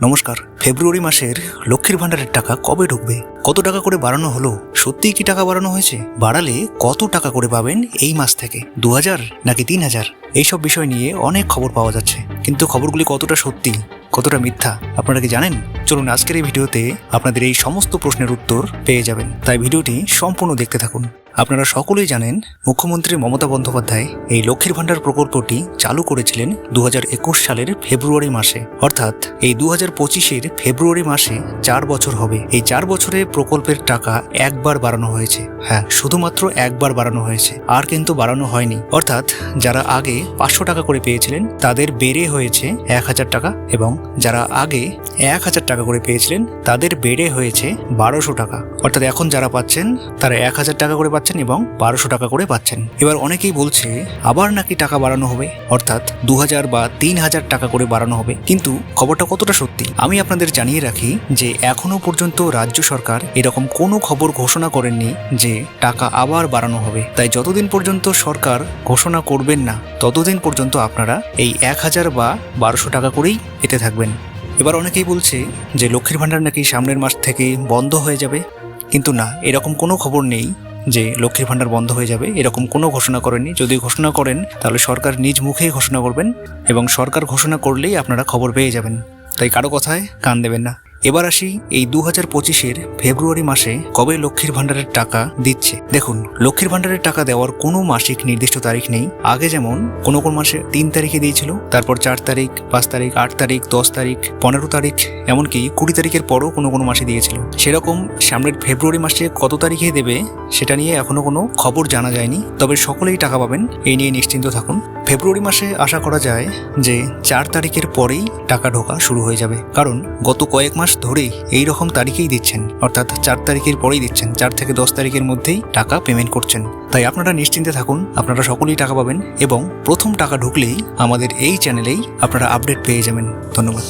নমস্কার। ফেব্রুয়ারি মাসের লক্ষ্মীর ভাণ্ডারের টাকা কবে ঢুকবে, কত টাকা করে বাড়ানো হলো, সত্যিই কি টাকা বাড়ানো হয়েছে, বাড়ালে কত টাকা করে পাবেন এই মাস থেকে, 2000 নাকি 3000, এইসব বিষয় নিয়ে অনেক খবর পাওয়া যাচ্ছে। কিন্তু খবরগুলি কতটা সত্যি কতটা মিথ্যা আপনারা কি জানেন? চলুন আজকের এই ভিডিওতে আপনাদের এই সমস্ত প্রশ্নের উত্তর পেয়ে যাবেন, তাই ভিডিওটি সম্পূর্ণ দেখতে থাকুন। আপনারা সকলেই জানেন মুখ্যমন্ত্রী মমতা বন্দ্যোপাধ্যায় এই লক্ষ্মীর ভাণ্ডার প্রকল্পটি চালু করেছিলেন 2021 সালের ফেব্রুয়ারি মাসে, অর্থাৎ এই 2025-এর ফেব্রুয়ারি মাসে 4 বছর হবে। এই 4 বছরে প্রকল্পের টাকা একবার বাড়ানো হয়েছে। হ্যাঁ, শুধুমাত্র একবার বাড়ানো হয়েছে, আর কিন্তু বাড়ানো হয়নি। অর্থাৎ যারা আগে 500 টাকা করে পেয়েছিলেন তাদের বেড়ে হয়েছে 1000 টাকা, এবং যারা আগে 1000 টাকা করে পেয়েছিলেন তাদের বেড়ে হয়েছে 1200 টাকা। অর্থাৎ এখন যারা পাচ্ছেন তারা 1000 টাকা করে পাচ্ছেন এবং 1200 টাকা করে পাচ্ছেন। এবার অনেকেই বলছে আবার নাকি টাকা বাড়ানো হবে, অর্থাৎ 2000 বা 3000 টাকা করে বাড়ানো হবে। কিন্তু খবরটা কতটা সত্যি আমি আপনাদের জানিয়ে রাখি যে এখনো পর্যন্ত রাজ্য সরকার এরকম কোনো খবর ঘোষণা করেননি যে টাকা আবার বাড়ানো হবে। তাই যতদিন পর্যন্ত সরকার ঘোষণা করবেন না ততদিন পর্যন্ত আপনারা এই 1000 বা 1200 টাকা করেই পেতে থাকবেন। এবার অনেকেই বলছে যে লক্ষ্মীর ভাণ্ডার নাকি সামনের মাস থেকে বন্ধ হয়ে যাবে, কিন্তু না, এরকম কোনো খবর নেই যে লক্ষ্মীর ভাণ্ডার বন্ধ হয়ে যাবে, এরকম কোনো ঘোষণা করেননি। যদি ঘোষণা করেন তাহলে সরকার নিজ মুখেই ঘোষণা করবেন, এবং সরকার ঘোষণা করলেই আপনারা খবর পেয়ে যাবেন। তাই কারো কথায় কান দেবেন না। এবার আসি এই 2025-এর ফেব্রুয়ারি মাসে কবে লক্ষ্মীর ভাণ্ডারের টাকা দিচ্ছে। দেখুন, লক্ষ্মীর ভাণ্ডারের টাকা দেওয়ার কোনো মাসিক নির্দিষ্ট তারিখ নেই। আগে যেমন কোনো মাসে 3 তারিখে দিয়েছিল, তারপর 4 তারিখ, 5 তারিখ, 8 তারিখ, 10 তারিখ, 15 তারিখ, এমনকি 20 তারিখের পরও কোনো মাসে দিয়েছিল। সেরকম সামনের ফেব্রুয়ারি মাসে কত তারিখে দেবে সেটা নিয়ে এখনো কোনো খবর জানা যায়নি, তবে সকলেই টাকা পাবেন, এই নিয়ে নিশ্চিন্ত থাকুন। ফেব্রুয়ারি মাসে আশা করা যায় যে 4 তারিখের পরেই টাকা ঢোকা শুরু হয়ে যাবে, কারণ গত কয়েক মাস ধরেই এই রকম তারিখেই দিচ্ছেন, অর্থাৎ 4 তারিখের পরেই দিচ্ছেন, 4 থেকে 10 তারিখের মধ্যেই টাকা পেমেন্ট করছেন। তাই আপনারা নিশ্চিন্তে থাকুন, আপনারা সকলেই টাকা পাবেন, এবং প্রথম টাকা ঢুকলেই আমাদের এই চ্যানেলেই আপনারা আপডেট পেয়ে যাবেন। ধন্যবাদ।